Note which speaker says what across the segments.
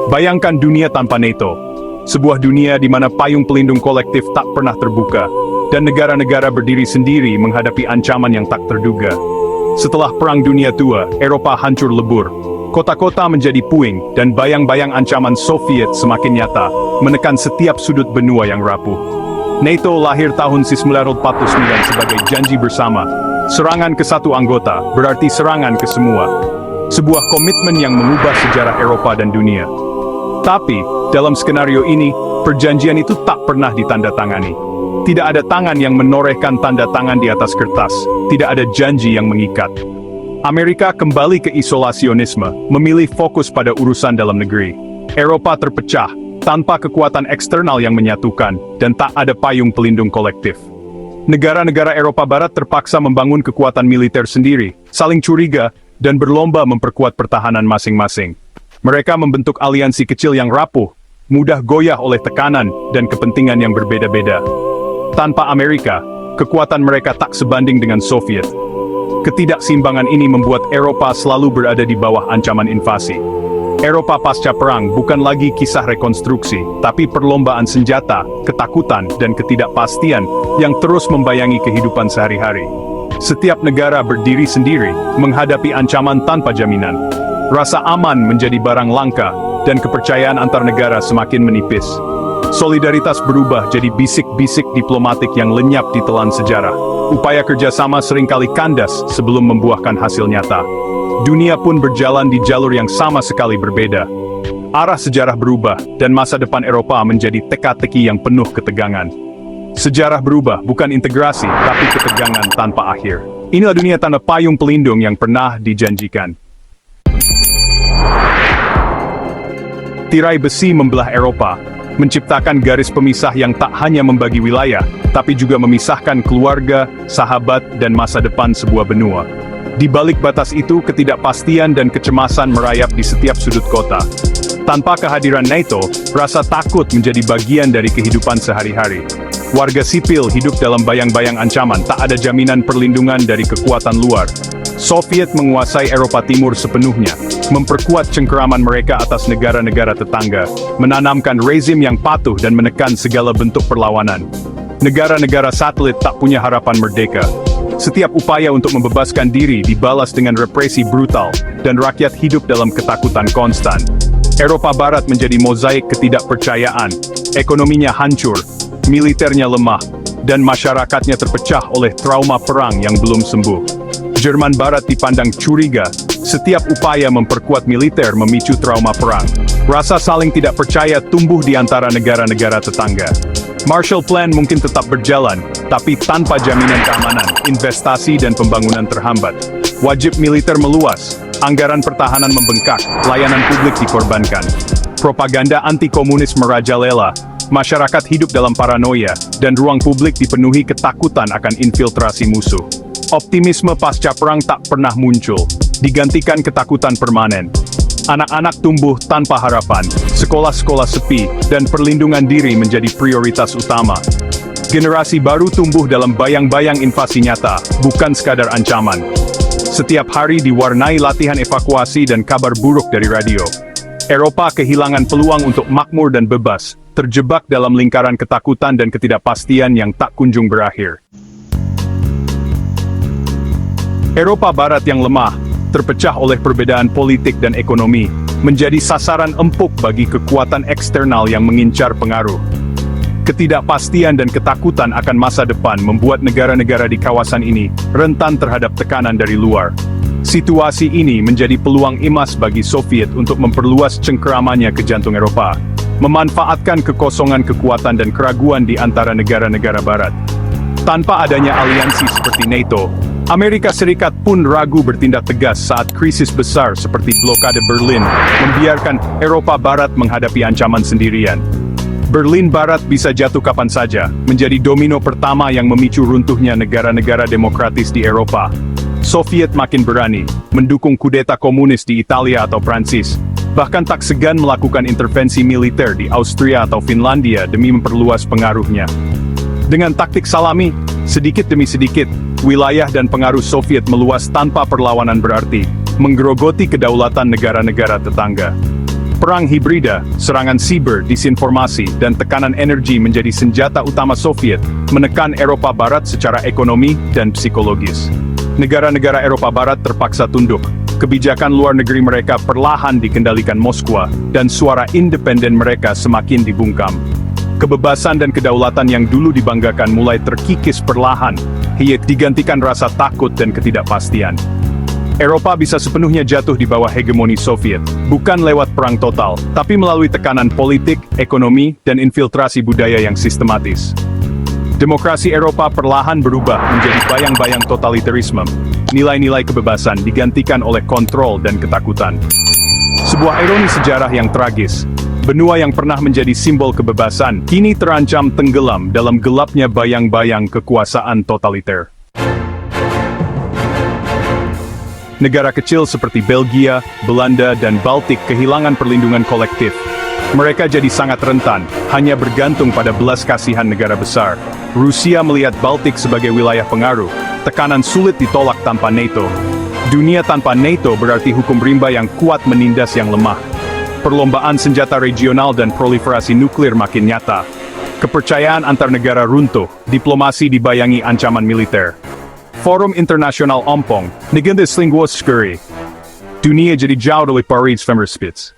Speaker 1: Bayangkan dunia tanpa NATO. Sebuah dunia di mana payung pelindung kolektif tak pernah terbuka, dan negara-negara berdiri sendiri menghadapi ancaman yang tak terduga. Setelah Perang Dunia II, Eropa hancur lebur. Kota-kota menjadi puing, dan bayang-bayang ancaman Soviet semakin nyata, menekan setiap sudut benua yang rapuh. NATO lahir tahun 1949 sebagai janji bersama. Serangan ke satu anggota, berarti serangan ke semua. Sebuah komitmen yang mengubah sejarah Eropa dan dunia. Tapi, dalam skenario ini, perjanjian itu tak pernah ditandatangani. Tidak ada tangan yang menorehkan tanda tangan di atas kertas, tidak ada janji yang mengikat. Amerika kembali ke isolasionisme, memilih fokus pada urusan dalam negeri. Eropa terpecah, tanpa kekuatan eksternal yang menyatukan, dan tak ada payung pelindung kolektif. Negara-negara Eropa Barat terpaksa membangun kekuatan militer sendiri, saling curiga, dan berlomba memperkuat pertahanan masing-masing. Mereka membentuk aliansi kecil yang rapuh, mudah goyah oleh tekanan dan kepentingan yang berbeda-beda. Tanpa Amerika, kekuatan mereka tak sebanding dengan Soviet. Ketidakseimbangan ini membuat Eropa selalu berada di bawah ancaman invasi. Eropa pasca perang bukan lagi kisah rekonstruksi, tapi perlombaan senjata, ketakutan, dan ketidakpastian yang terus membayangi kehidupan sehari-hari. Setiap negara berdiri sendiri, menghadapi ancaman tanpa jaminan. Rasa aman menjadi barang langka, dan kepercayaan antar negara semakin menipis. Solidaritas berubah jadi bisik-bisik diplomatik yang lenyap di telan sejarah. Upaya kerjasama seringkali kandas sebelum membuahkan hasil nyata. Dunia pun berjalan di jalur yang sama sekali berbeda. Arah sejarah berubah, dan masa depan Eropa menjadi teka-teki yang penuh ketegangan. Sejarah berubah, bukan integrasi, tapi ketegangan tanpa akhir. Inilah dunia tanpa payung pelindung yang pernah dijanjikan. Tirai besi membelah Eropa, menciptakan garis pemisah yang tak hanya membagi wilayah, tapi juga memisahkan keluarga, sahabat, dan masa depan sebuah benua. Di balik batas itu, ketidakpastian dan kecemasan merayap di setiap sudut kota. Tanpa kehadiran NATO, rasa takut menjadi bagian dari kehidupan sehari-hari. Warga sipil hidup dalam bayang-bayang ancaman, tak ada jaminan perlindungan dari kekuatan luar. Soviet menguasai Eropa Timur sepenuhnya, memperkuat cengkeraman mereka atas negara-negara tetangga, menanamkan rezim yang patuh dan menekan segala bentuk perlawanan. Negara-negara satelit tak punya harapan merdeka. Setiap upaya untuk membebaskan diri dibalas dengan represi brutal, dan rakyat hidup dalam ketakutan konstan. Eropa Barat menjadi mozaik ketidakpercayaan, ekonominya hancur, militernya lemah, dan masyarakatnya terpecah oleh trauma perang yang belum sembuh. Jerman Barat dipandang curiga, setiap upaya memperkuat militer memicu trauma perang. Rasa saling tidak percaya tumbuh di antara negara-negara tetangga. Marshall Plan mungkin tetap berjalan, tapi tanpa jaminan keamanan, investasi dan pembangunan terhambat. Wajib militer meluas, anggaran pertahanan membengkak, layanan publik dikorbankan. Propaganda anti-komunis merajalela, masyarakat hidup dalam paranoia, dan ruang publik dipenuhi ketakutan akan infiltrasi musuh. Optimisme pasca perang tak pernah muncul, digantikan ketakutan permanen. Anak-anak tumbuh tanpa harapan, sekolah-sekolah sepi, dan perlindungan diri menjadi prioritas utama. Generasi baru tumbuh dalam bayang-bayang invasi nyata, bukan sekadar ancaman. Setiap hari diwarnai latihan evakuasi dan kabar buruk dari radio. Eropa kehilangan peluang untuk makmur dan bebas, terjebak dalam lingkaran ketakutan dan ketidakpastian yang tak kunjung berakhir. Eropa Barat yang lemah, terpecah oleh perbedaan politik dan ekonomi, menjadi sasaran empuk bagi kekuatan eksternal yang mengincar pengaruh. Ketidakpastian dan ketakutan akan masa depan membuat negara-negara di kawasan ini rentan terhadap tekanan dari luar. Situasi ini menjadi peluang emas bagi Soviet untuk memperluas cengkeramannya ke jantung Eropa, memanfaatkan kekosongan kekuatan dan keraguan di antara negara-negara Barat. Tanpa adanya aliansi seperti NATO, Amerika Serikat pun ragu bertindak tegas saat krisis besar seperti blokade Berlin, membiarkan Eropa Barat menghadapi ancaman sendirian. Berlin Barat bisa jatuh kapan saja, menjadi domino pertama yang memicu runtuhnya negara-negara demokratis di Eropa. Soviet makin berani, mendukung kudeta komunis di Italia atau Prancis, bahkan tak segan melakukan intervensi militer di Austria atau Finlandia demi memperluas pengaruhnya. Dengan taktik salami, sedikit demi sedikit, wilayah dan pengaruh Soviet meluas tanpa perlawanan berarti, menggerogoti kedaulatan negara-negara tetangga. Perang hibrida, serangan siber, disinformasi, dan tekanan energi menjadi senjata utama Soviet menekan Eropa Barat secara ekonomi dan psikologis. Negara-negara Eropa Barat terpaksa tunduk. Kebijakan luar negeri mereka perlahan dikendalikan Moskwa, dan suara independen mereka semakin dibungkam. Kebebasan dan kedaulatan yang dulu dibanggakan mulai terkikis perlahan, hingga digantikan rasa takut dan ketidakpastian. Eropa bisa sepenuhnya jatuh di bawah hegemoni Soviet, bukan lewat perang total, tapi melalui tekanan politik, ekonomi, dan infiltrasi budaya yang sistematis. Demokrasi Eropa perlahan berubah menjadi bayang-bayang totalitarisme. Nilai-nilai kebebasan digantikan oleh kontrol dan ketakutan. Sebuah ironi sejarah yang tragis. Benua yang pernah menjadi simbol kebebasan, kini terancam tenggelam dalam gelapnya bayang-bayang kekuasaan totaliter. Negara kecil seperti Belgia, Belanda, dan Baltik kehilangan perlindungan kolektif. Mereka jadi sangat rentan, hanya bergantung pada belas kasihan negara besar. Rusia melihat Baltik sebagai wilayah pengaruh, tekanan sulit ditolak tanpa NATO. Dunia tanpa NATO berarti hukum rimba yang kuat menindas yang lemah. Perlombaan senjata regional dan proliferasi nuklir makin nyata. Kepercayaan antar negara runtuh, diplomasi dibayangi ancaman militer. Forum Internasional ompong, negende slingwas skuri. Dunia jadi jauh dari Paris Femerspitz.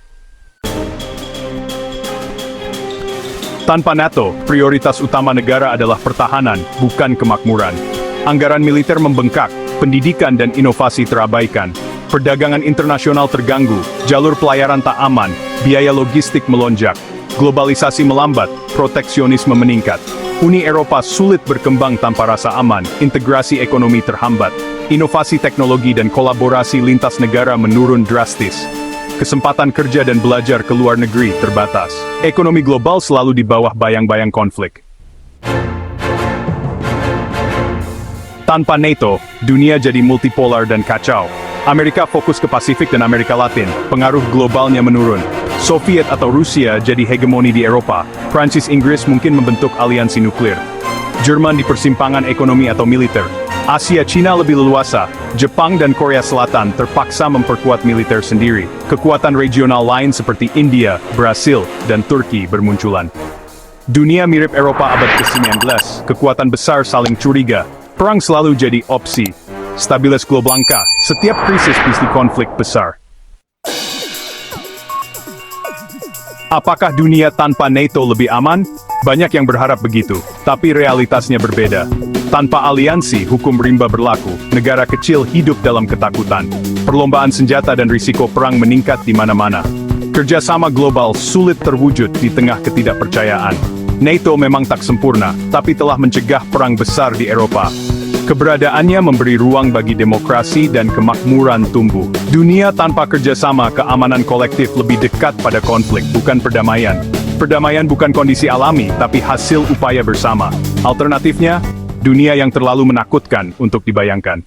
Speaker 1: Tanpa NATO, prioritas utama negara adalah pertahanan, bukan kemakmuran. Anggaran militer membengkak, pendidikan dan inovasi terabaikan. Perdagangan internasional terganggu, jalur pelayaran tak aman, biaya logistik melonjak. Globalisasi melambat, proteksionisme meningkat. Uni Eropa sulit berkembang tanpa rasa aman, integrasi ekonomi terhambat. Inovasi teknologi dan kolaborasi lintas negara menurun drastis. Kesempatan kerja dan belajar ke luar negeri terbatas. Ekonomi global selalu di bawah bayang-bayang konflik. Tanpa NATO, dunia jadi multipolar dan kacau. Amerika fokus ke Pasifik dan Amerika Latin, pengaruh globalnya menurun. Soviet atau Rusia jadi hegemoni di Eropa, Prancis Inggris mungkin membentuk aliansi nuklir. Jerman di persimpangan ekonomi atau militer. Asia Cina lebih leluasa, Jepang dan Korea Selatan terpaksa memperkuat militer sendiri. Kekuatan regional lain seperti India, Brasil, dan Turki bermunculan. Dunia mirip Eropa abad ke-19, kekuatan besar saling curiga, perang selalu jadi opsi. Stabilitas global langka, setiap krisis pasti konflik besar. Apakah dunia tanpa NATO lebih aman? Banyak yang berharap begitu, tapi realitasnya berbeda. Tanpa aliansi, hukum rimba berlaku, negara kecil hidup dalam ketakutan. Perlombaan senjata dan risiko perang meningkat di mana-mana. Kerjasama global sulit terwujud di tengah ketidakpercayaan. NATO memang tak sempurna, tapi telah mencegah perang besar di Eropa. Keberadaannya memberi ruang bagi demokrasi dan kemakmuran tumbuh. Dunia tanpa kerjasama keamanan kolektif lebih dekat pada konflik, bukan perdamaian. Perdamaian bukan kondisi alami, tapi hasil upaya bersama. Alternatifnya, dunia yang terlalu menakutkan untuk dibayangkan.